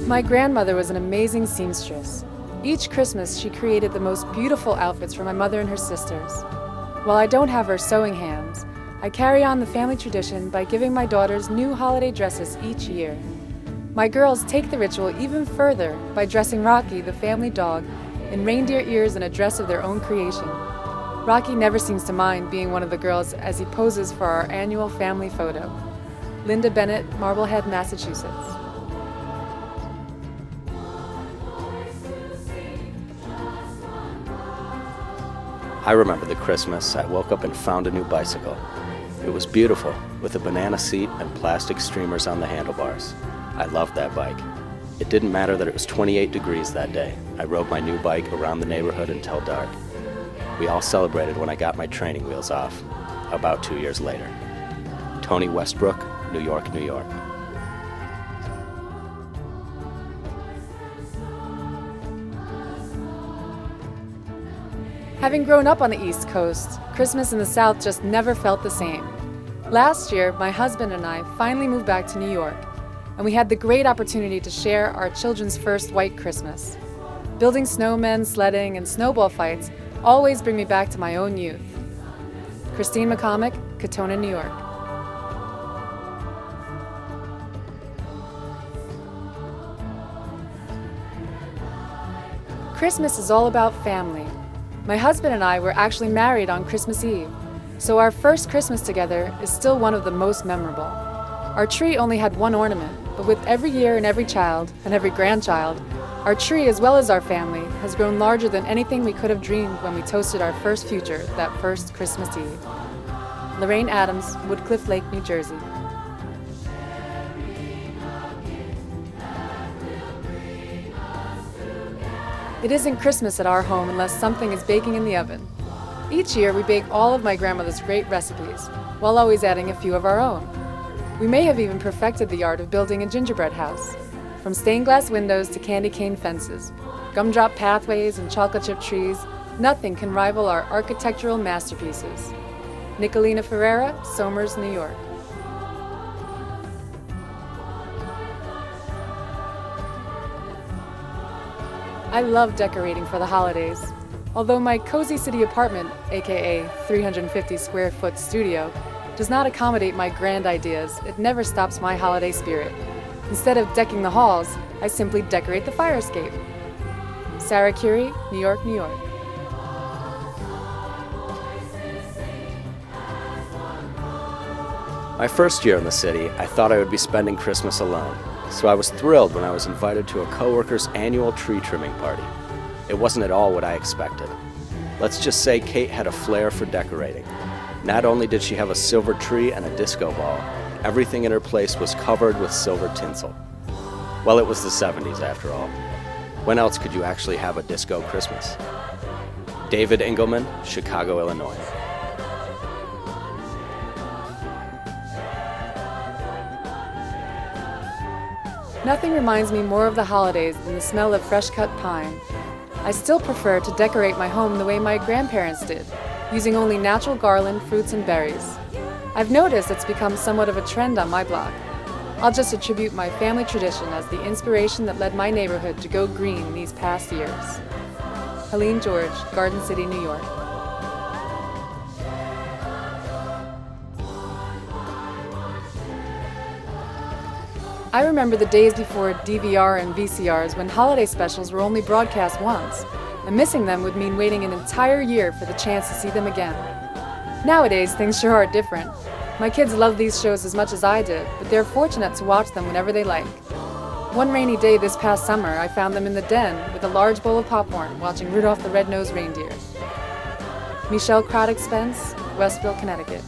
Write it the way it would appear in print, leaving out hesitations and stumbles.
My grandmother was an amazing seamstress. Each Christmas, she created the most beautiful outfits for my mother and her sisters. While I don't have her sewing hands, I carry on the family tradition by giving my daughters new holiday dresses each year. My girls take the ritual even further by dressing Rocky, the family dog, in reindeer ears and a dress of their own creation. Rocky never seems to mind being one of the girls as he poses for our annual family photo. Linda Bennett, Marblehead, Massachusetts. I remember the Christmas I woke up and found a new bicycle. It was beautiful, with a banana seat and plastic streamers on the handlebars. I loved that bike. It didn't matter that it was 28 degrees that day. I rode my new bike around the neighborhood until dark. We all celebrated when I got my training wheels off, about 2 years later. Tony Westbrook, New York, New York. Having grown up on the East Coast, Christmas in the South just never felt the same. Last year, my husband and I finally moved back to New York, and we had the great opportunity to share our children's first white Christmas. Building snowmen, sledding, and snowball fights always bring me back to my own youth. Christine McCormick, Katona, New York. Christmas is all about family. My husband and I were actually married on Christmas Eve, so our first Christmas together is still one of the most memorable. Our tree only had one ornament, but with every year and every child, and every grandchild, our tree as well as our family has grown larger than anything we could have dreamed when we toasted our first future that first Christmas Eve. Lorraine Adams, Woodcliff Lake, New Jersey. It isn't Christmas at our home unless something is baking in the oven. Each year we bake all of my grandmother's great recipes, while always adding a few of our own. We may have even perfected the art of building a gingerbread house. From stained glass windows to candy cane fences, gumdrop pathways and chocolate chip trees, nothing can rival our architectural masterpieces. Nicolina Ferreira, Somers, New York. I love decorating for the holidays. Although my Cozy City apartment, aka 350 square foot studio, does not accommodate my grand ideas, it never stops my holiday spirit. Instead of decking the halls, I simply decorate the fire escape. Sarah Curie, New York, New York. My first year in the city, I thought I would be spending Christmas alone. So I was thrilled when I was invited to a coworker's annual tree trimming party. It wasn't at all what I expected. Let's just say Kate had a flair for decorating. Not only did she have a silver tree and a disco ball, everything in her place was covered with silver tinsel. Well, it was the 70s after all. When else could you actually have a disco Christmas? David Engelman, Chicago, Illinois. Nothing reminds me more of the holidays than the smell of fresh-cut pine. I still prefer to decorate my home the way my grandparents did, using only natural garland, fruits, and berries. I've noticed it's become somewhat of a trend on my block. I'll just attribute my family tradition as the inspiration that led my neighborhood to go green these past years. Helene George, Garden City, New York. I remember the days before DVR and VCRs when holiday specials were only broadcast once, and missing them would mean waiting an entire year for the chance to see them again. Nowadays, things sure are different. My kids love these shows as much as I did, but they're fortunate to watch them whenever they like. One rainy day this past summer, I found them in the den with a large bowl of popcorn watching Rudolph the Red-Nosed Reindeer. Michelle Craddock Spence, Westville, Connecticut.